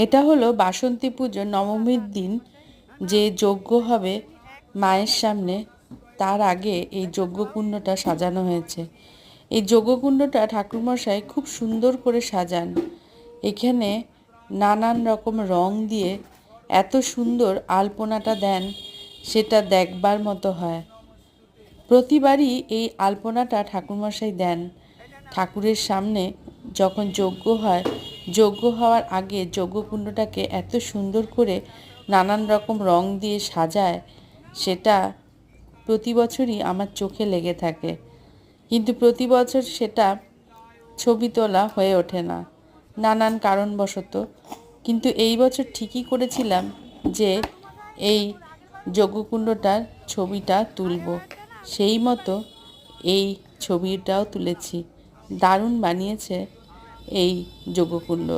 এটা হলো বাসন্তী পুজো নবমীর দিন যে যজ্ঞ হবে মায়ের সামনে, তার আগে এই যজ্ঞকুণ্ডটা সাজানো হয়েছে। এই যজ্ঞকুণ্ডটা ঠাকুরমশাই খুব সুন্দর করে সাজান। এখানে নানান রকম রং দিয়ে এত সুন্দর আলপনাটা দেন, সেটা দেখবার মতো হয়। প্রতিবারই এই আলপনাটা ঠাকুরমশাই দেন। ঠাকুরের সামনে যখন যজ্ঞ হয়, যজ্ঞ হওয়ার আগে যজ্ঞকুণ্ডটাকে এত সুন্দর করে নানান রকম রং দিয়ে সাজায়, সেটা প্রতি বছরই আমার চোখে লেগে থাকে। কিন্তু প্রতি বছর সেটা ছবি তোলা হয়ে ওঠে না, নানান কারণবশত। কিন্তু এই বছর ঠিকই করেছিলাম যে এই যজ্ঞকুণ্ডটার ছবিটা তুলব। সেই মতো এই ছবিটাও তুলেছি। দারুণ বানিয়েছে এই যজ্ঞকুণ্ড।